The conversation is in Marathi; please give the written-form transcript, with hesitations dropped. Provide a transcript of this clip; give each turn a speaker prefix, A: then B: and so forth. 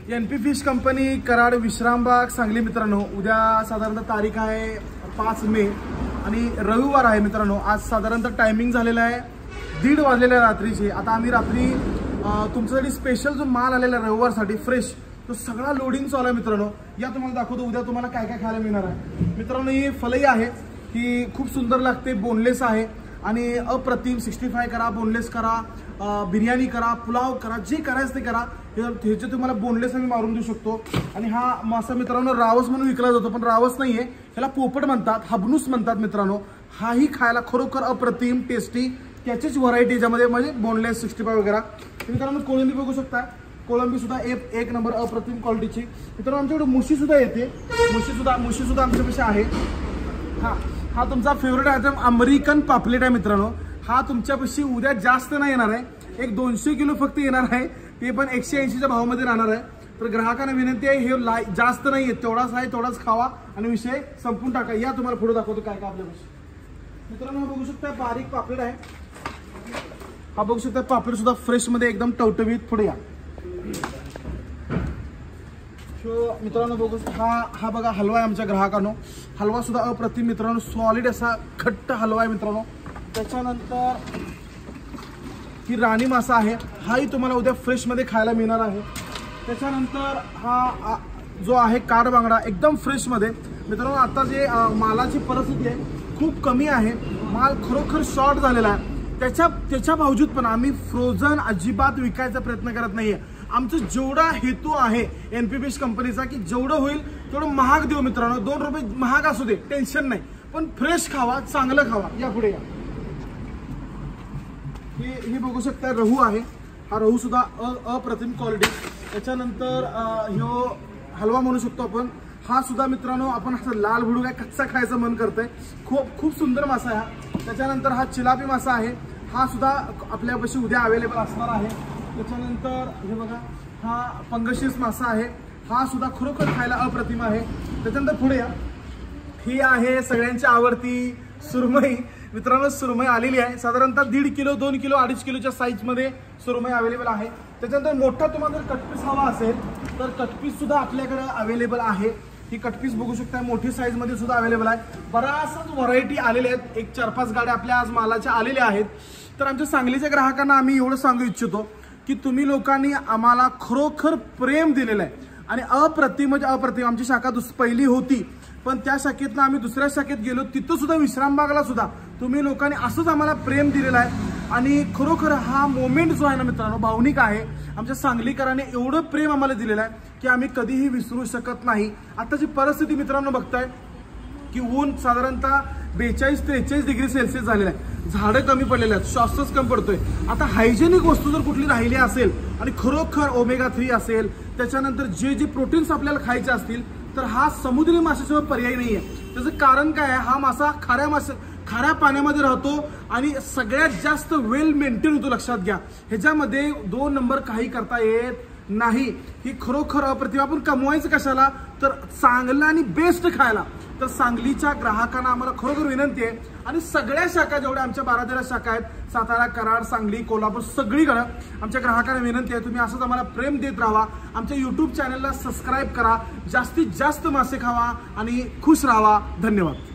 A: NP fish company Karad Vishrambag Sangli मित्रांनो। उद्या साधारणतः तारीख आहे 5 मे आणि रविवार आहे मित्रांनो। आज साधारणतः टायमिंग झालेला आहे 1:30 वाजलेल्या रात्रीचे। आता आम्ही रात्री तुमच्यासाठी स्पेशल जो माल आलेला रविवारसाठी फ्रेश तो सगळा लोडिंग चालू आहे मित्रांनो। या तुम्हाला दाखवतो उद्या तुम्हाला काय काय खायला मिळणार आहे मित्रांनो। ही फलई आहे ही खूप सुंदर लागते, बोनलेस आहे आणि अप्रतिम 65 करा, बोनलेस करा, बिर्याणी करा, पुलाव करा, जे करायचं ते करा। ह्याचे तुम्हाला बोनलेस आम्ही मारून देऊ शकतो। आणि हा मासा मित्रांनो रावस म्हणून विकला जातो, पण रावस नाहीये, ह्याला पोपट म्हणतात, हबनूस म्हणतात मित्रांनो। हाही खायला खरोखर अप्रतिम टेस्टी, त्याचीच व्हरायटी याच्यामध्ये म्हणजे बोनलेस 65 वगैरे। मित्रांनो कोळंबी बघू शकता, कोळंबी सुद्धा एक नंबर अप्रतिम क्वालिटीची मित्रांनो। आमच्याकडे मुशी सुद्धा येते, मुशी सुद्धा आमच्यापाशी आहे। हा तुमचा फेवरेट आयटम अमेरिकन पापलेट आहे मित्रांनो। हा तुमच्यापाशी उद्या जास्त नाही येणार आहे, एक 200 किलो फक्त येणार आहे, ते पण 180च्या भावामध्ये राहणार आहे। तर ग्राहकांना विनंती आहे, हे जास्त नाही आहे, तेवढाच आहे तेवढाच खावा आणि विषय संपून टाका। या तुम्हाला पुढे दाखवतो काय काय आपल्यापाशी मित्रांनो। हा बघू शकता बारीक पापलेट आहे, हा बघू शकता पापलेट सुद्धा फ्रेश मध्ये एकदम टवटवीत। पुढे या मित्रांनो बघू, हा बघा हलवा आहे आमच्या ग्राहकांनो। हलवा सुद्धा अप्रतिम मित्रांनो, सॉलिड असा घट्ट हलवा आहे मित्रांनो। त्याच्यानंतर ही राणी मासा आहे, हाही तुम्हाला उद्या फ्रेश मध्ये खायला मिळणार आहे। त्याच्यानंतर हा जो आहे काड बांगडा एकदम फ्रेश मध्ये मित्रांनो। आता जे मालाची परिस्थिती आहे खूप कमी आहे, माल खरोखर शॉर्ट झालेला आहे। त्याच्या बावजूद पण आम्ही फ्रोझन अजिबात विकायचा प्रयत्न करत नाहीये। आमचा जेवढा हेतू आहे NP फिश कंपनीचा की जेवढं होईल तेवढं महाग देऊ मित्रांनो। 2 रुपये महाग असू दे टेन्शन नाही, पण फ्रेश खावा, चांगलं खावा। या पुढे या, ही बघू शकता रहू आहे, हा रहू सुद्धा अप्रतिम क्वालिटी। त्याच्यानंतर ह्यो हलवा म्हणू शकतो आपण, हा सुद्धा मित्रांनो आपण असं लाल भडू काय कच्चा खायचं मन करतंय, खूप सुंदर मासा आहे हा। त्याच्यानंतर हा चिलापी मासा आहे, हा सुद्धा आपल्यापाशी उद्या अवेलेबल असणार आहे। त्याच्यानंतर हे बघा हा पंगशीस मासा आहे, हा सुद्धा खरोखर खायला अप्रतिम आहे। त्याच्यानंतर पुढे या, ही आहे सगळ्यांची आवडती सुरमई मित्रांनो। सुरमई आलेली आहे, साधारणतः 1.5 किलो 2 किलो 2.5 किलोच्या साईज मध्ये सुरमई अवेलेबल आहे। त्याच्यानंतर मोठा तुम्हाला जर कटपीस हवा असेल तर कटपीस सुद्धा आपल्याकडे अवेलेबल आहे। ही कटपीस बघू शकता मोठी साईज मध्ये सुद्धा अवेलेबल आहे। बराचसाच व्हरायटी आलेल्या आहेत, एक 4-5 गाड्या आपल्या आज मालाच्या आलेल्या आहेत। तर आमच्या सांगलीच्या ग्राहकांना आम्ही एवढं सांगू इच्छितो की तुम्ही लोकांनी आम्हाला खरोखर प्रेम दिलेलं आहे आणि अप्रतिम म्हणजे अप्रतिम। आमची शाखा पहिली होती, पण त्या शाखेतनं आम्ही दुसऱ्या शाखेत गेलो, तिथं सुद्धा विश्रामबागला सुद्धा तुम्ही लोकांनी असंच आम्हाला प्रेम दिलेलं आहे। आणि खरोखर हा मोमेंट जो आहे ना मित्रांनो भावनिक आहे। आमच्या सांगलीकरांनी एवढं प्रेम आम्हाला दिलेलं आहे की आम्ही कधीही विसरू शकत नाही। आताची परिस्थिती मित्रांनो बघताय की ऊन साधारणतः 42-43 डिग्री सेल्सिअस झालेलं आहे, झाडं कमी पडलेले आहेत, श्वासच कमी पडतोय। आता हायजेनिक वस्तू जर कुठली राहिली असेल आणि खरोखर ओमेगा 3 असेल, त्याच्यानंतर जे प्रोटीन्स आपल्याला खायचे असतील तर हा समुद्री माशाशिवाय पर्याय नाहीये। त्याचं कारण काय आहे, हा मासा खाऱ्या पाण्यामध्ये राहतो आणि सगळ्यात जास्त वेल मेंटेन होतो। लक्षात घ्या, ह्याच्यामध्ये 2 नंबर काही करता येत नाही। ही खरोखर अप्रतिम। आपण कमवायचं कशाला तर चांगलं आणि बेस्ट खायला। तर सांगलीच्या ग्राहकांना आम्हाला खरोखर विनंती आहे आणि सगळ्या शाखा जेवढ्या आमच्या 12-13 शाखा आहेत, सातारा, कराड, सांगली, कोल्हापूर सगळीकडे आमच्या ग्राहकांना विनंती आहे तुम्ही असंच आम्हाला प्रेम देत राहा। आमच्या YouTube चॅनलला सबस्क्राईब करा, जास्तीत जास्त मासे खावा आणि खुश राहा। धन्यवाद।